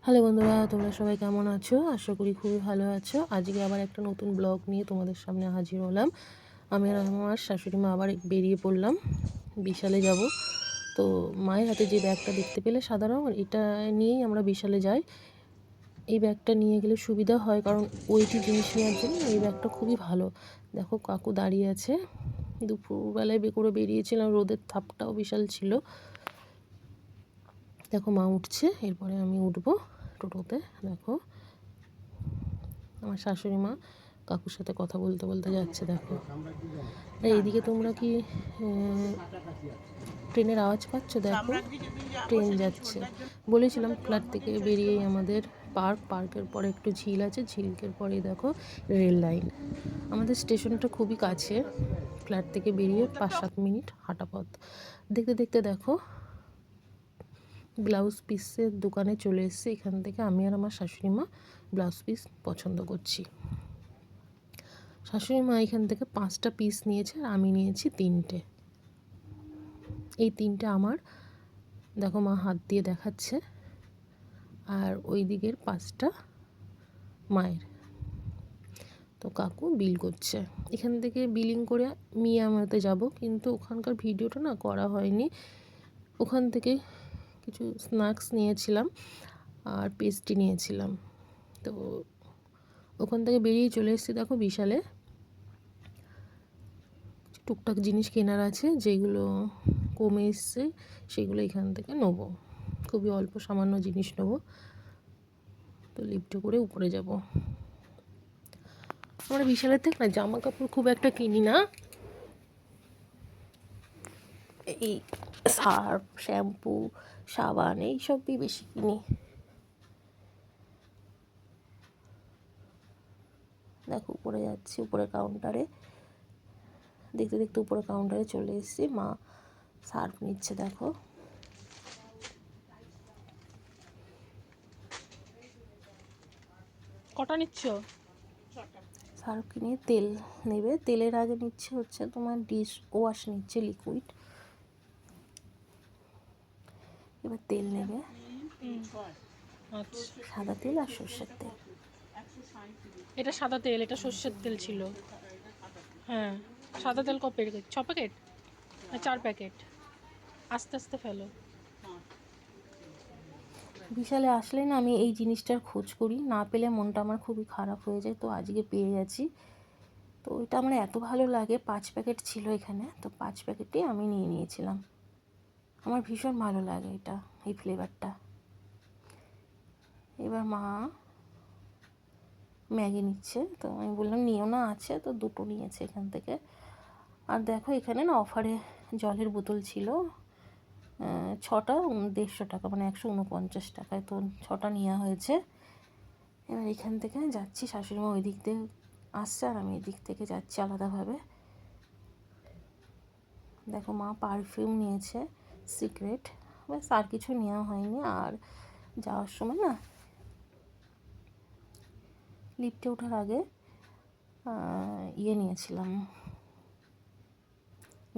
Hello বন্ধুরা, তোমরা সবাই কেমন আছো? আশা করি খুবই ভালো আছো। আজকে আবার একটা নতুন ব্লগ নিয়ে তোমাদের সামনে হাজির হলাম। আমি আর আমার শাশুড়ি মা আবার বেরিয়ে পড়লাম, বিশালে যাব। তো মায়ের হাতে যে ব্যাগটা দেখতে পেলে সাদা রঙের, এটা নিয়েই আমরা বিশালে যাই। এই ব্যাগটা নিয়ে গেলে সুবিধা হয়, কারণ ওইটি জিনিস নেওয়ার জন্য এই ব্যাগটা খুবই ভালো। দেখো কাকু দাঁড়িয়ে আছে। দুপুরবেলায় করে বেরিয়েছিলাম, রোদের তাপটাও বিশাল ছিল। দেখো মা উঠছে, এরপরে আমি উঠবো টোটোতে। দেখো আমার শাশুড়ি মা কাকুর সাথে কথা বলতে বলতে যাচ্ছে। দেখো এইদিকে তোমরা কি ট্রেনের আওয়াজ পাচ্ছ? দেখো ট্রেন যাচ্ছে। বলেছিলাম ফ্ল্যাট থেকে বেরিয়েই আমাদের পার্কের পরে একটু ঝিল আছে, ঝিলকের পরেই দেখো রেল লাইন। আমাদের স্টেশনটা খুবই কাছে, ফ্ল্যাট থেকে বেরিয়ে 5-7 মিনিট হাঁটা পথ। দেখতে দেখতে দেখো ব্লাউজ পিসের দোকানে চলে এসেছি। এখান থেকে আমি আর আমার শাশুড়ি মা ব্লাউজ পিস পছন্দ করছি। শাশুড়ি মা এখান থেকে 5টা পিস নিয়েছে আর আমি নিয়েছি 3টে। এই 3টে আমার, দেখো মা হাত দিয়ে দেখাচ্ছে, আর ওই দিকের 5টা মায়ের। তো কাকু বিল করছে। এখান থেকে বিলিং করে মিয়ামাতে যাব, কিন্তু ওখানকার ভিডিওটা না করা হয়নি। ওখান থেকে কিছু স্ন্যাক্স নিয়েছিলাম আর পেস্ট্রি নিয়েছিলাম। তো ওখান থেকে বেরিয়ে চলে এসেছি। দেখো বিশালে টুকটাক জিনিস কেনার আছে, যেগুলো কমে এসছে সেগুলো এখান থেকে নেবো। খুবই অল্প সামান্য জিনিস নেবো। তো লিফটে করে উপরে যাব। আমরা বিশালের থেকে না জামা কাপড় খুব একটা কিনি না, এই সার্ফ, শ্যাম্পু, সাবান এইসবই বেশি কিনি। দেখো উপরে যাচ্ছি, উপরে কাউন্টারে। দেখতে দেখতে উপরে কাউন্টারে চলে এসেছি। মা সার্ফ নিচ্ছে। দেখো কটা নিচ্ছ? সার্ফ কিনে তেল নেবে। তেলের আগে নিচ্ছে হচ্ছে তোমার ডিশ ওয়াশ নিচ্ছে, লিকুইড। এবার তেল নেবে, আচ্ছা, সাদা তেল আর সর্ষের তেল। এটা সাদা তেল, এটা সর্ষের তেল ছিল। হ্যাঁ, সাদা তেল ক প্যাকেট? 6 প্যাকেট না 4 প্যাকেট? আস্তে আস্তে ফেলো। বিশালে আসলে না আমি এই জিনিসটার খোঁজ করি, না পেলে মনটা আমার খুবই খারাপ হয়ে যায়। তো আজকে পেয়ে গেছি। তো এটা আমার এত ভালো লাগে। 5 প্যাকেট ছিল এখানে, তো 5 প্যাকেটই আমি নিয়ে নিয়েছিলাম। আমার ভীষণ ভালো লাগে এটা, এই ফ্লেভারটা। এবার মা ম্যাগি নিচ্ছে, তো আমি বললাম নিও না, আছে তো। 2টো নিয়েছে এখান থেকে। আর দেখো এখানে না অফারে জলের বোতল ছিল, 6টা 150 টাকা, মানে 149 টাকায়। তো 6টা নেওয়া হয়েছে। এবার এখান থেকে যাচ্ছি, শাশুড়িমা ওই দিক দিয়ে আসছে আর আমি এদিক থেকে যাচ্ছি আলাদাভাবে। দেখো মা পারফিউম নিয়েছে, সিক্রেট। ব্যাস আর কিছু নেওয়া হয়নি। আর যাওয়ার সময় না লিফটে ওঠার আগে নিয়েছিলাম,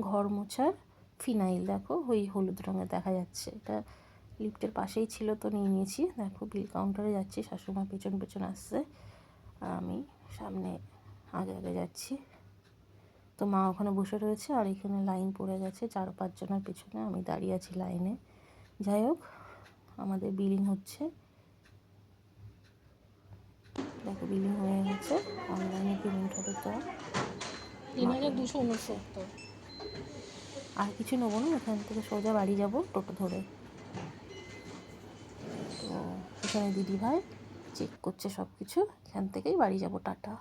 ঘর মোছার ফিনাইল। দেখো ওই হলুদ রঙের দেখা যাচ্ছে, এটা লিফটের পাশেই ছিল, তো নিয়ে নিয়েছি। দেখো বিল কাউন্টারে যাচ্ছি, শাশুড়িমা পেছন পেছন আসছে আর আমি সামনে আগে আগে যাচ্ছি। তো মা ওখানে বসে রয়েছে আর এখানে লাইন পড়ে গেছে 4-5 জনের পেছনে, আমি দাঁড়িয়ে আছি লাইনে। যাই হোক, আমাদের বিলিং হচ্ছে। দেখো বিলিং হয়ে গেছে, অনলাইনে পেমেন্ট হবে। তো 3269। আর কিছু নেবো না, এখান থেকে সোজা বাড়ি যাব টোটো ধরে। তো এখানে দিদিভাই চেক করছে সব কিছু, এখান থেকেই বাড়ি যাব। টাটা।